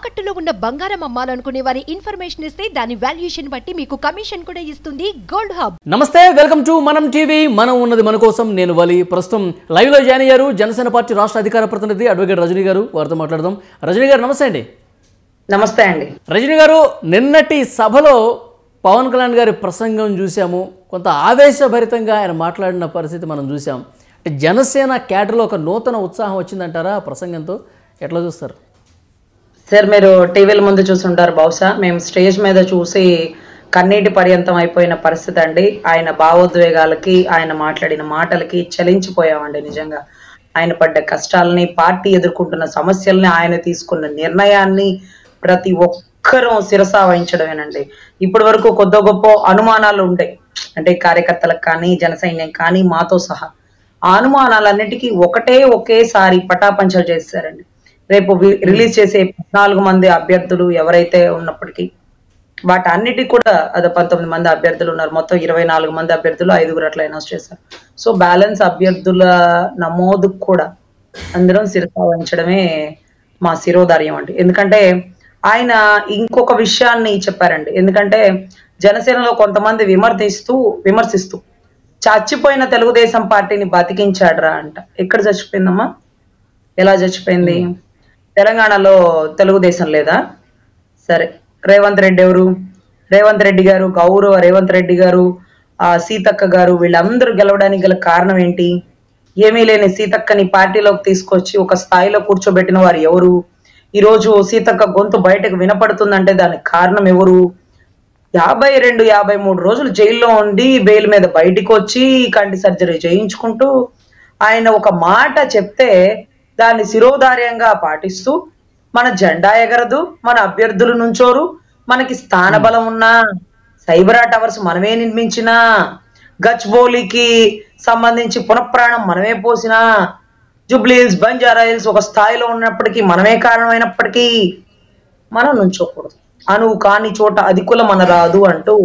తాకట్టులో ఉన్న బంగారం అమ్మాలనుకునే వారి ఇన్ఫర్మేషన్ ఇస్తే దాని వాల్యుయేషన్ బట్టి మీకు కమిషన్ కూడా ఇస్తుంది గోల్డ్ హబ్. నమస్తే, వెల్కమ్ టు మనం టీవీ. మనం ఉన్నది మన కోసం. నేను వలి. ప్రస్తుతం లైవ్ లో జాయిన్ అయ్యారు జనసేన పార్టీ రాష్ట్ర అధికార ప్రతినిధి అడ్వకేట్ రజనీ గారు. వారితో మాట్లాడదాం. రజనీ గారు నమస్తే అండి. నమస్తే అండి. రజనీ గారు, నిన్నటి సభలో పవన్ కళ్యాణ్ గారి ప్రసంగం చూసాము. కొంత ఆవేశభరితంగా ఆయన మాట్లాడిన పరిస్థితి మనం చూసాం. జనసేన క్యాడర్లో ఒక నూతన ఉత్సాహం వచ్చిందంటారా ఆ ప్రసంగంతో? ఎట్లా చూస్తారు సార్? మీరు టీవీల ముందు చూసుంటారు బహుశా. మేము స్టేజ్ మీద చూసి కన్నీటి పర్యంతం అయిపోయిన పరిస్థితి అండి. ఆయన భావోద్వేగాలకి, ఆయన మాట్లాడిన మాటలకి చలించిపోయామండి. నిజంగా ఆయన పడ్డ కష్టాలని, పార్టీ ఎదుర్కొంటున్న సమస్యల్ని, ఆయన తీసుకున్న నిర్ణయాన్ని ప్రతి ఒక్కరూ శిరసా వహించడమేనండి. ఇప్పటి వరకు కొద్ది గొప్ప అనుమానాలు ఉంటాయి, అంటే కార్యకర్తలకు కానీ, జనసైన్యం కానీ, మాతో సహా. ఆ అనుమానాలన్నిటికీ ఒకేసారి పటాపంచలు చేశారండి. రేపు రిలీజ్ చేసే 14 మంది అభ్యర్థులు ఎవరైతే ఉన్నప్పటికీ వాటన్నిటికీ కూడా అదే 19 మంది అభ్యర్థులు ఉన్నారు. మొత్తం 24 మంది అభ్యర్థులు, 5గురు అట్లా అనౌన్స్ చేశారు. సో బ్యాలెన్స్ అభ్యర్థుల నమోదు కూడా అందరం శిరసా వహించడమే మా శిరోధార్యం అండి. ఎందుకంటే ఆయన ఇంకొక విషయాన్ని చెప్పారండి. ఎందుకంటే జనసేనలో కొంతమంది విమర్శిస్తూ చచ్చిపోయిన తెలుగుదేశం పార్టీని బతికించాడరా అంట. ఎక్కడ చచ్చిపోయిందమ్మా? ఎలా చచ్చిపోయింది? తెలంగాణలో తెలుగుదేశం లేదా? సరే, రేవంత్ రెడ్డి ఎవరు? రేవంత్ రెడ్డి గారు, గౌరవ రేవంత్ రెడ్డి గారు, సీతక్క గారు, వీళ్ళందరూ గెలవడానికి గల కారణం ఏంటి? ఏమీ లేని సీతక్కని పార్టీలోకి తీసుకొచ్చి ఒక స్థాయిలో కూర్చోబెట్టిన వారు ఎవరు? ఈరోజు సీతక్క గొంతు బయటకు వినపడుతుందంటే దానికి కారణం ఎవరు? 52-53 రోజులు జైల్లో ఉండి బెయిల్ మీద బయటికి వచ్చి కంటి సర్జరీ చేయించుకుంటూ ఆయన ఒక మాట చెప్తే దాన్ని శిరోధార్యంగా పాటిస్తూ మన జెండా ఎగరదు, మన అభ్యర్థులు నుంచోరు, మనకి స్థాన బలం ఉన్నా, సైబరా టవర్స్ మనమే నిర్మించినా, గచ్బౌలికి సంబంధించి పునఃప్రాణం మనమే పోసినా, జూబ్లీహిల్స్, బంజారా హిల్స్ ఒక స్థాయిలో ఉన్నప్పటికీ, మనమే కారణమైనప్పటికీ మనం నుంచోకూడదు. అనువు కాని చోట అధికుల మన రాదు అంటూ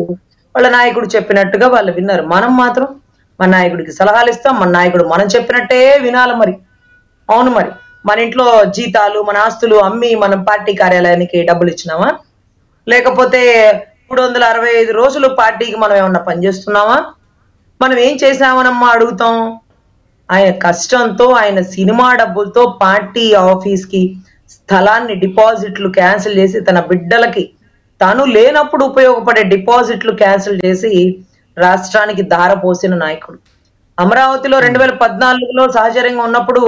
వాళ్ళ నాయకుడు చెప్పినట్టుగా వాళ్ళు విన్నారు. మనం మాత్రం మన నాయకుడికి సలహాలు ఇస్తాం. మన నాయకుడు మనం చెప్పినట్టే వినాలి. మరి అవును, మరి మన ఇంట్లో జీతాలు, మన ఆస్తులు అమ్మి మనం పార్టీ కార్యాలయానికి డబ్బులు ఇచ్చినామా? లేకపోతే 365 రోజులు పార్టీకి మనం ఏమన్నా పనిచేస్తున్నామా? మనం ఏం చేసామనమ్మా అడుగుతాం. ఆయన కష్టంతో, ఆయన సినిమా డబ్బులతో పార్టీ ఆఫీస్కి స్థలాన్ని డిపాజిట్లు క్యాన్సిల్ చేసి, తన బిడ్డలకి తను లేనప్పుడు ఉపయోగపడే డిపాజిట్లు క్యాన్సిల్ చేసి రాష్ట్రానికి ధారపోసిన నాయకుడు. అమరావతిలో 2014లో సహచర్యంగా ఉన్నప్పుడు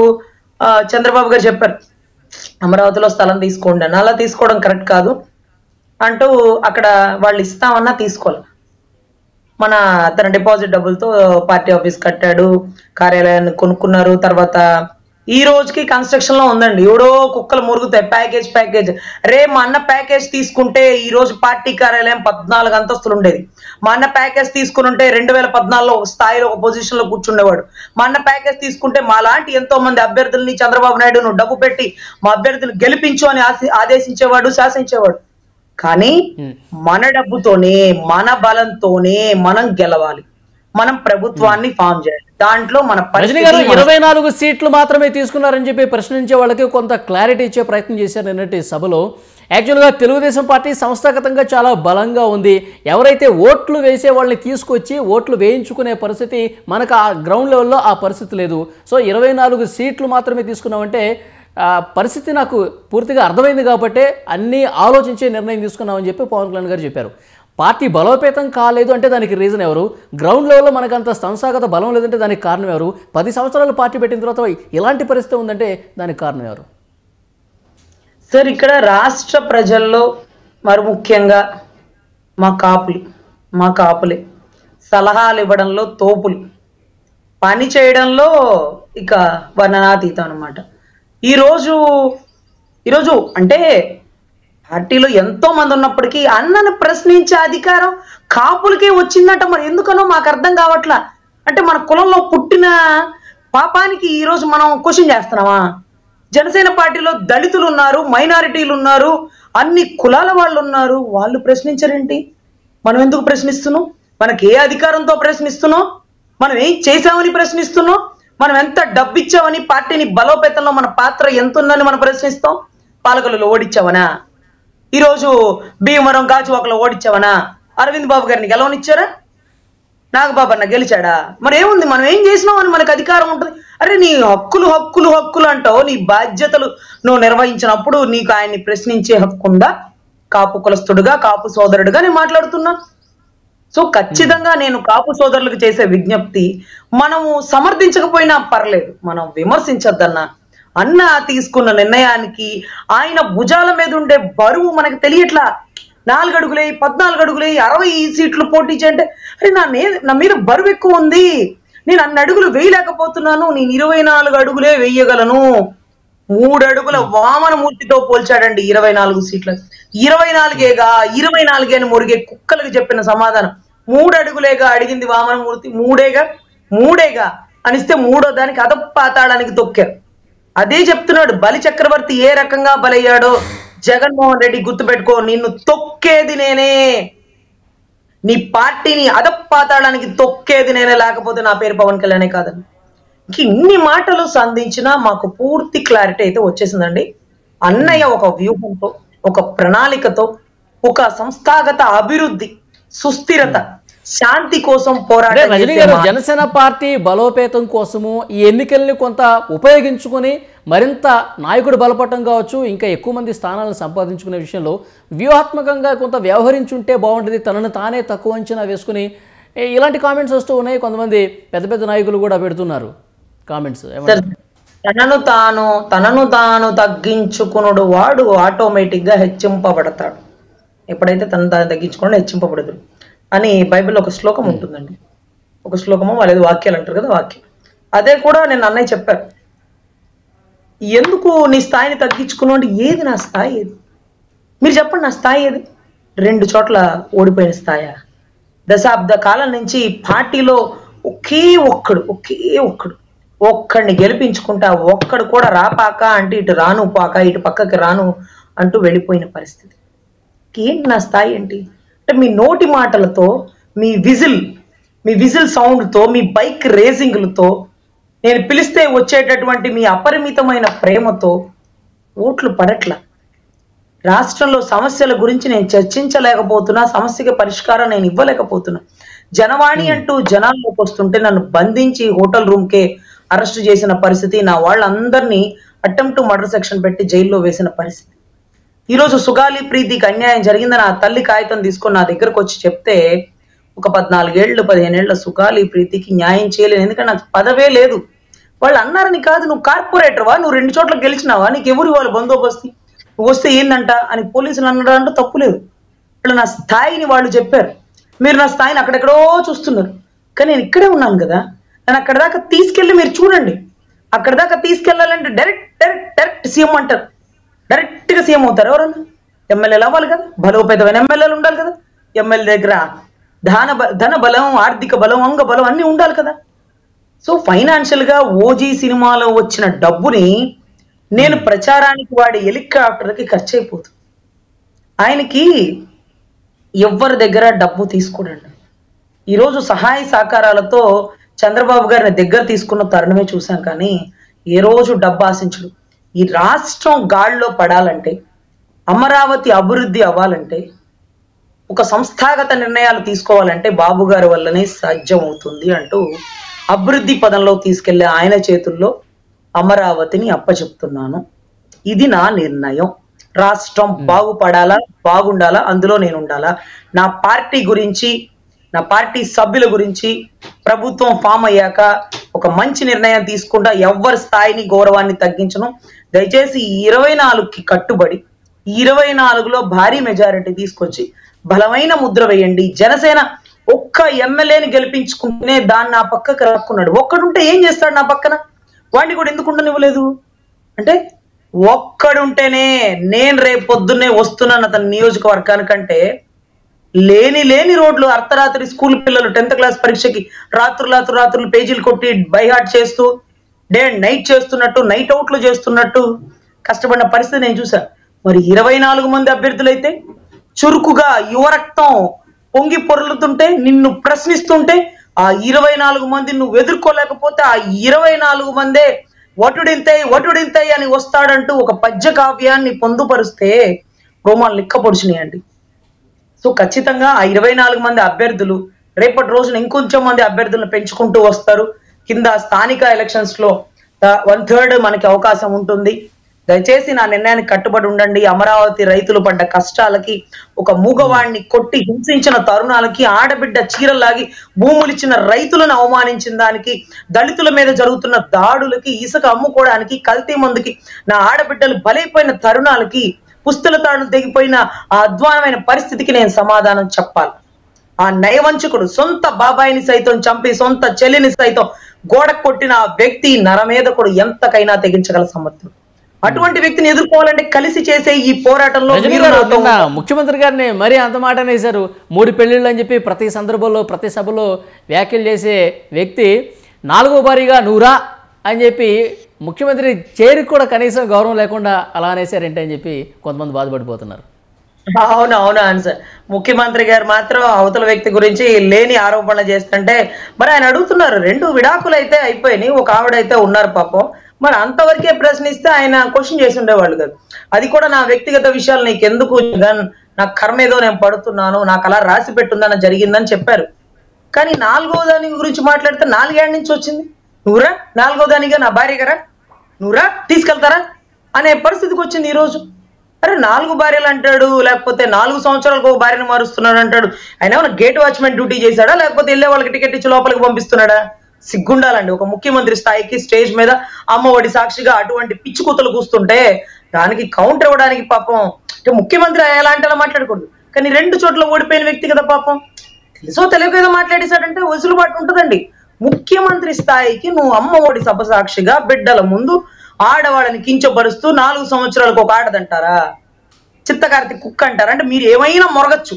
చంద్రబాబు గారు చెప్పారు, అమరావతిలో స్థలం తీసుకోండి అని. అలా తీసుకోవడం కరెక్ట్ కాదు అంటూ అక్కడ వాళ్ళు ఇస్తామన్నా తీసుకోవాలి. తన డిపాజిట్ డబ్బులతో పార్టీ ఆఫీస్ కట్టాడు, కార్యాలయాన్ని కొనుక్కున్నారు. తర్వాత ఈ రోజుకి కన్స్ట్రక్షన్ లో ఉందండి. ఎవడో కుక్కలు మురుగుతాయి ప్యాకేజ్. రే, మా అన్న ప్యాకేజ్ తీసుకుంటే ఈ రోజు పార్టీ కార్యాలయం 14 అంతస్తులు ఉండేది. మా అన్న ప్యాకేజ్ తీసుకుని ఉంటే 2014లో ఒక స్థాయిలో ఒక పొజిషన్ లో కూర్చుండేవాడు. మా అన్న ప్యాకేజ్ తీసుకుంటే మా లాంటి ఎంతో మంది అభ్యర్థుల్ని చంద్రబాబు నాయుడు నువ్వు డబ్బు పెట్టి మా అభ్యర్థులు గెలిపించు అని ఆదేశించేవాడు, శాసించేవాడు. కానీ మన డబ్బుతోనే, మన బలంతోనే మనం గెలవాలి. మనం ప్రభుత్వాన్ని ఫామ్ చేయాలి. దాంట్లో మన 24 సీట్లు మాత్రమే తీసుకున్నారని చెప్పి ప్రశ్నించే వాళ్ళకి కొంత క్లారిటీ ఇచ్చే ప్రయత్నం చేశారు నిన్నటి సభలో. యాక్చువల్గా తెలుగుదేశం పార్టీ సంస్థాగతంగా చాలా బలంగా ఉంది. ఎవరైతే ఓట్లు వేసే వాళ్ళని తీసుకొచ్చి ఓట్లు వేయించుకునే పరిస్థితి మనకు ఆ గ్రౌండ్ లెవెల్లో ఆ పరిస్థితి లేదు. సో 24 సీట్లు మాత్రమే తీసుకున్నామంటే పరిస్థితి నాకు పూర్తిగా అర్థమైంది కాబట్టి అన్నీ ఆలోచించే నిర్ణయం తీసుకున్నామని చెప్పి పవన్ కళ్యాణ్ గారు చెప్పారు. పార్టీ బలోపేతం కాలేదు అంటే దానికి రీజన్ ఎవరు? గ్రౌండ్ లెవెల్లో మనకు అంత సంస్థాగత బలం లేదంటే దానికి కారణం ఎవరు? 10 సంవత్సరాలు పార్టీ పెట్టిన తర్వాత ఇలాంటి పరిస్థితి ఉందంటే దానికి కారణం ఎవరు? సార్, ఇక్కడ రాష్ట్ర ప్రజల్లో మరి ముఖ్యంగా మా కాపులే సలహాలు ఇవ్వడంలో తోపులు, పని చేయడంలో ఇక వర్ణనాతీతం అనమాట. ఈరోజు అంటే పార్టీలో ఎంతో మంది ఉన్నప్పటికీ అన్నను ప్రశ్నించే అధికారం కాపులకే వచ్చిందట. మరి ఎందుకనో మాకు అర్థం కావట్లా. అంటే మన కులంలో పుట్టిన పాపానికి ఈరోజు మనం క్వశ్చన్ చేస్తున్నామా? జనసేన పార్టీలో దళితులు ఉన్నారు, మైనారిటీలు ఉన్నారు, అన్ని కులాల వాళ్ళు ఉన్నారు. వాళ్ళు ప్రశ్నించరేంటి? మనం ఎందుకు ప్రశ్నిస్తున్నాం? మనకి ఏ అధికారంతో ప్రశ్నిస్తున్నాం? మనం ఏం చేసామని ప్రశ్నిస్తున్నాం? మనం ఎంత డబ్బు ఇచ్చామని, పార్టీని బలోపేతంలో మన పాత్ర ఎంత ఉందని మనం ప్రశ్నిస్తాం? పాలకులలో ఓడించావనా? ఈరోజు భీమవరం గాజువాకలో ఓడించావనా? అరవింద్ బాబు గారిని గెలవనిచ్చారా? నాగబాబు అన్న గెలిచాడా? మరి ఏముంది, మనం ఏం చేసినాం అని మనకు అధికారం ఉంటుంది. అరే నీ హక్కులు హక్కులు హక్కులు అంటావు, నీ బాధ్యతలు నువ్వు నిర్వహించినప్పుడు నీకు ఆయన్ని ప్రశ్నించే హక్కు ఉందా? కాపు కులస్తుడుగా, కాపు సోదరుడుగా నేను మాట్లాడుతున్నా. సో ఖచ్చితంగా నేను కాపు సోదరులకు చేసే విజ్ఞప్తి, మనము సమర్థించకపోయినా పర్లేదు, మనం విమర్శించొద్దన్నా. అన్న తీసుకున్న నిర్ణయానికి ఆయన భుజాల మీద ఉండే బరువు మనకు తెలియట్లా. 4 అడుగులే 14 అడుగులే 60 సీట్లు పోటీ చేయంటే, అరే నా మీద బరువు ఎక్కువ ఉంది, నేను అన్ని అడుగులు వేయలేకపోతున్నాను, నేను 24 అడుగులే వేయగలను. 3 అడుగుల వామనమూర్తితో పోల్చాడండి 24 సీట్ల. 24ఏగా 24 అని మురిగే కుక్కలకు చెప్పిన సమాధానం. 3 అడుగులేగా అడిగింది వామనమూర్తి, మూడేగా అనిస్తే 3వ దానికి అదపాతాడానికి తొక్కారు. అదే చెప్తున్నాడు, బలి చక్రవర్తి ఏ రకంగా బలయ్యాడో జగన్మోహన్ రెడ్డి గుర్తుపెట్టుకో, నిన్ను తొక్కేది నేనే, నీ పార్టీని అదపాతాడానికి తొక్కేది నేనే, లేకపోతే నా పేరు పవన్ కళ్యాణే కాదని. ఇన్ని మాటలు సంధించినా మాకు పూర్తి క్లారిటీ అయితే వచ్చేసిందండి. అన్నయ్య ఒక వ్యూహంతో, ఒక ప్రణాళికతో, ఒక సంస్థాగత అభివృద్ధి, సుస్థిరత, శాంతి కోసం పోరాటం. రజనీ గారు, జనసేన పార్టీ బలోపేతం కోసము ఈ ఎన్నికల్ని కొంత ఉపయోగించుకొని మరింత నాయకుడు బలపడటం కావచ్చు, ఇంకా ఎక్కువ మంది స్థానాలను సంపాదించుకునే విషయంలో వ్యూహాత్మకంగా కొంత వ్యవహరించుంటే బాగుంటుంది, తనను తానే తక్కువ అంచనా వేసుకుని ఇలాంటి కామెంట్స్ వస్తూ ఉన్నాయి. కొంతమంది పెద్ద పెద్ద నాయకులు కూడా పెడుతున్నారు కామెంట్స్. తనను తాను తగ్గించుకునుడు వాడు ఆటోమేటిక్ గా హెచ్చింపబడతాడు. ఎప్పుడైతే తను తాను తగ్గించుకోండి హెచ్చింపబడదు అని బైబిల్లో ఒక శ్లోకం ఉంటుందండి. ఒక శ్లోకము వాళ్ళేది వాక్యాలు అంటారు కదా, వాక్యం. అదే కూడా నేను అన్నయ్య చెప్పారు, ఎందుకు నీ స్థాయిని తగ్గించుకున్నావు అంటే, ఏది నా స్థాయి ఏది మీరు చెప్పండి, నా స్థాయి ఏది? 2 చోట్ల ఓడిపోయిన స్థాయా? దశాబ్ద కాలం నుంచి పార్టీలో ఒకే ఒక్కడిని గెలిపించుకుంటా, ఒక్కడు కూడా రాపాక అంటే ఇటు రాను పాక, ఇటు పక్కకి రాను అంటూ వెళ్ళిపోయిన పరిస్థితి. ఏంటి నా స్థాయి ఏంటి అంటే, మీ నోటి మాటలతో, మీ విజిల్ సౌండ్తో, మీ బైక్ రేసింగ్లతో, నేను పిలిస్తే వచ్చేటటువంటి మీ అపరిమితమైన ప్రేమతో ఓట్లు పడట్లా. రాష్ట్రంలో సమస్యల గురించి నేను చర్చించలేకపోతున్నా, సమస్యకి పరిష్కారం నేను ఇవ్వలేకపోతున్నా. జనవాణి అంటూ జనాల్లోకి వస్తుంటే నన్ను బంధించి హోటల్ రూమ్కే అరెస్ట్ చేసిన పరిస్థితి, నా వాళ్ళందరినీ అటెంప్ట్ టు మర్డర్ సెక్షన్ పెట్టి జైల్లో వేసిన పరిస్థితి. ఈరోజు సుగాలి ప్రీతికి అన్యాయం జరిగిందని ఆ తల్లి కాగితం తీసుకొని నా దగ్గరకు వచ్చి చెప్తే, ఒక 14 ఏళ్ళు 15 ఏళ్ల సుగాలి ప్రీతికి న్యాయం చేయలేను, ఎందుకంటే నాకు పదవే లేదు. వాళ్ళు అన్నారని కాదు, నువ్వు కార్పొరేటర్వా, నువ్వు 2 చోట్ల గెలిచినావా, నీకు ఎవరు వాళ్ళు బందోబస్తు, నువ్వు వస్తే ఏందంట అని పోలీసులు అన్నారంటే తప్పులేదు. వాళ్ళు నా స్థాయిని వాళ్ళు చెప్పారు. మీరు నా స్థాయిని అక్కడెక్కడో చూస్తున్నారు, కానీ నేను ఇక్కడే ఉన్నాను కదా, నేను అక్కడ దాకా తీసుకెళ్ళి మీరు చూడండి. అక్కడ దాకా తీసుకెళ్ళాలంటే డైరెక్ట్ సీఎం అంటారు, డైరెక్ట్గా సీఎం అవుతారు. ఎవరన్నా ఎమ్మెల్యేలు అవ్వాలి కదా, బలోపేతమైన ఎమ్మెల్యేలు ఉండాలి కదా, ఎమ్మెల్యే దగ్గర ధన బలం, ఆర్థిక బలం, అంగ బలం అన్నీ ఉండాలి కదా. సో ఫైనాన్షియల్ గా ఓజీ సినిమాలో వచ్చిన డబ్బుని నేను ప్రచారానికి వాడి హెలికాప్టర్కి ఖర్చు అయిపోతుంది. ఆయనకి ఎవరి దగ్గర డబ్బు తీసుకోడండి. ఈరోజు సహాయ సహకారాలతో చంద్రబాబు గారిని దగ్గర తీసుకున్న తరుణమే చూసాం, కానీ ఏ రోజు డబ్బు ఆశించడు. ఈ రాష్ట్రం గాడిలో పడాలంటే, అమరావతి అభివృద్ధి అవ్వాలంటే, ఒక సంస్థాగత నిర్ణయాలు తీసుకోవాలంటే బాబు గారి వల్లనే సాధ్యం అవుతుంది అంటూ అభివృద్ధి పదంలో తీసుకెళ్లే ఆయన చేతుల్లో అమరావతిని అప్పచెప్తున్నాను. ఇది నా నిర్ణయం. రాష్ట్రం బాగుపడాలా, బాగుండాలా, అందులో నేను ఉండాలా. నా పార్టీ గురించి, నా పార్టీ సభ్యుల గురించి ప్రభుత్వం ఫామ్ అయ్యాక ఒక మంచి నిర్ణయం తీసుకుంటా. ఎవరి స్థాయిని, గౌరవాన్ని తగ్గించను. దయచేసి 24కి కట్టుబడి 24లో భారీ మెజారిటీ తీసుకొచ్చి బలమైన ముద్ర వేయండి. జనసేన ఒక్క ఎమ్మెల్యేని గెలిపించుకుంటేనే దాన్ని నా పక్కకు రాక్కున్నాడు. ఒక్కడుంటే ఏం చేస్తాడు నా పక్కన? వాడిని కూడా ఎందుకు ఉండనివ్వలేదు అంటే, ఒక్కడుంటేనే నేను రేపు పొద్దున్నే వస్తున్నాను అతని నియోజకవర్గానికంటే, లేని రోడ్లు, అర్ధరాత్రి స్కూల్ పిల్లలు 10th క్లాస్ పరీక్షకి రాత్రులు పేజీలు కొట్టి బైహార్ట్ చేస్తూ డే అండ్ నైట్ చేస్తున్నట్టు, నైట్ అవుట్లు చేస్తున్నట్టు కష్టపడిన పరిస్థితి నేను చూసా. మరి 24 మంది అభ్యర్థులైతే చురుకుగా యువరక్తం పొంగి పొర్లుతుంటే, నిన్ను ప్రశ్నిస్తుంటే, ఆ 24 మంది నువ్వు ఎదుర్కోలేకపోతే ఆ 24 మందే వటుడింతై అని వస్తాడంటూ ఒక పద్య కావ్యాన్ని పొందుపరిస్తే రోమాలు లిక్క పొడిచినాయండి. సో ఖచ్చితంగా ఆ 24 మంది అభ్యర్థులు రేపటి రోజున ఇంకొంచెం మంది అభ్యర్థులను పెంచుకుంటూ వస్తారు. కింద స్థానిక ఎలక్షన్స్ లో 1/3 మనకి అవకాశం ఉంటుంది. దయచేసి నా నిర్ణయానికి కట్టుబడి ఉండండి. అమరావతి రైతులు పడ్డ కష్టాలకి, ఒక మూగవాడిని కొట్టి హింసించిన తరుణాలకి, ఆడబిడ్డ చీరలాగి భూములిచ్చిన రైతులను అవమానించిన దానికి, దళితుల మీద జరుగుతున్న దాడులకి, ఇసుక అమ్ముకోవడానికి, కల్తీ మందుకి నా ఆడబిడ్డలు బలైపోయిన తరుణాలకి, పుస్తల తాడులు తెగిపోయిన ఆ అధ్వానమైన పరిస్థితికి నేను సమాధానం చెప్పాలి. ఆ నయవంచకుడు సొంత బాబాయిని సైతం చంపి సొంత చెల్లిని సైతం గోడ కొట్టిన ఆ వ్యక్తి నరమేధకుడు ఎంతకైనా తెగించగల సమర్థుడు. అటువంటి వ్యక్తిని ఎదుర్కోవాలంటే కలిసి చేసే ఈ పోరాటంలో ముఖ్యమంత్రి గారిని మరీ అంత మాట అనేసారు. 3 పెళ్లిళ్ళు అని చెప్పి ప్రతి సందర్భంలో ప్రతి సభలో వ్యాఖ్యలు చేసే వ్యక్తి 4వ భారీగా నూరా అని చెప్పి ముఖ్యమంత్రి చేరికి కూడా కనీసం గౌరవం లేకుండా అలా అనేసారంటే అని చెప్పి కొంతమంది బాధపడిపోతున్నారు. అవును సార్. ముఖ్యమంత్రి గారు మాత్రం అవతల వ్యక్తి గురించి లేని ఆరోపణలు చేస్తుంటే మరి ఆయన అడుగుతున్నారు. 2 విడాకులు అయితే అయిపోయినాయి, ఒక ఆవిడైతే ఉన్నారు పాపం. మరి అంతవరకే ప్రశ్నిస్తే ఆయన క్వశ్చన్ చేసి ఉండేవాళ్ళు కదా. అది కూడా నా వ్యక్తిగత విషయాలు నీకెందుకు జగన్, నా కర్మ ఏదో నేను పడుతున్నాను, నాకు అలా రాసి పెట్టుందని జరిగిందని చెప్పారు. కానీ 4వ దాని గురించి మాట్లాడితే 4 ఏళ్ళ నుంచి వచ్చింది. నువ్వురా 4వ దానిగా నా భార్య గారా, నువ్వురా తీసుకెళ్తారా అనే పరిస్థితికి వచ్చింది ఈ రోజు. అరే 4 భార్యలు అంటాడు, లేకపోతే 4 సంవత్సరాలకు ఒక భార్యను మారుస్తున్నాడు అంటాడు. ఆయన ఏమైనా గేట్ వాచ్మెన్ డ్యూటీ చేశాడా, లేకపోతే వెళ్ళే వాళ్ళకి టికెట్ ఇచ్చి లోపలికి పంపిస్తున్నాడా? సిగ్గుండాలండి ఒక ముఖ్యమంత్రి స్థాయికి స్టేజ్ మీద అమ్మఒడి సాక్షిగా అటువంటి పిచ్చి కూతలు కూస్తుంటే దానికి కౌంటర్ ఇవ్వడానికి పాపం. అంటే ముఖ్యమంత్రి ఎలాంటి అలా మాట్లాడకూడదు, కానీ 2 చోట్ల ఓడిపోయిన వ్యక్తి కదా పాపం. తెలుసో తెలియక ఏదో మాట్లాడేశాడంటే వసులుబాటు ఉంటుందండి. ముఖ్యమంత్రి స్థాయికి నువ్వు అమ్మఒడి సభ సాక్షిగా బిడ్డల ముందు ఆడవాళ్ళని కించపరుస్తూ 4 సంవత్సరాలకు ఒక ఆడదంటారా, చిత్తకార్తి కుక్క అంటారా? అంటే మీరు ఏమైనా మొరగచ్చు,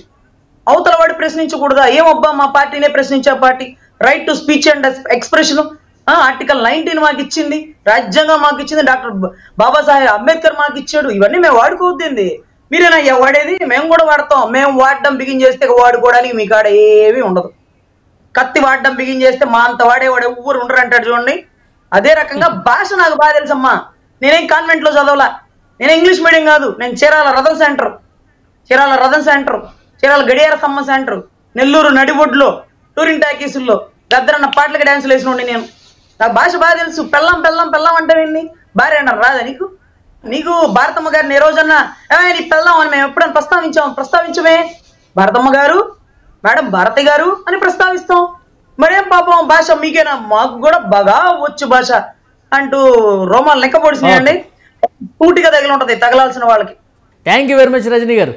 అవతల వాడు ప్రశ్నించకూడదా? ఏమబ్బా మా పార్టీనే ప్రశ్నించే party, right to speech and expression article 19 మాకు ఇచ్చింది, రాజ్యాంగం మాకు ఇచ్చింది, డాక్టర్ బాబాసాహెబ్ అంబేద్కర్ మాకు ఇచ్చాడు. ఇవన్నీ మేము వాడుకోవద్దండి. మీరేనా వాడేది? మేము కూడా వాడతాం. మేము వాడడం బిగిన్ చేస్తే వాడుకోవడానికి మీ కాడ ఏమీ ఉండదు. కత్తి వాడడం బిగిన్ చేస్తే మా అంత వాడేవాడే ఊరు ఉండరు అంటాడు చూడండి. అదే రకంగా భాష నాకు బాగా తెలుసమ్మా. నేనేం కాన్వెంట్ లో చదవలా, నేను ఇంగ్లీష్ మీడియం కాదు. నేను చీరాల రథం సెంటర్, చీరాల గడియార సమ్మ సెంటర్, నెల్లూరు నడిబొడ్లో టూరింగ్ టాకీసుల్లో గద్దరన్న పాటలకి డ్యాన్సులు వేసినండి నేను. నాకు భాష బాగా తెలుసు. పెళ్ళం పెళ్ళం పెళ్ళం అంటే విన్ని భార్య అన్నారు రాదా నీకు? నీకు భారతమ్మ గారిని ఏ రోజన్నా నీ పెళ్ళం అని మేము ఎప్పుడైనా ప్రస్తావించమే? భారతమ్మ గారు, మేడం భారతి గారు అని ప్రస్తావిస్తాం. మరేం పాపం భాష మీకేనా? మాకు కూడా బాగా వచ్చు భాష అంటూ రోమాలు లెక్క పొడిచినాయండి. పూటిగా తగిలి ఉంటది తగలాల్సిన వాళ్ళకి. Thank you very much Rajani గారు.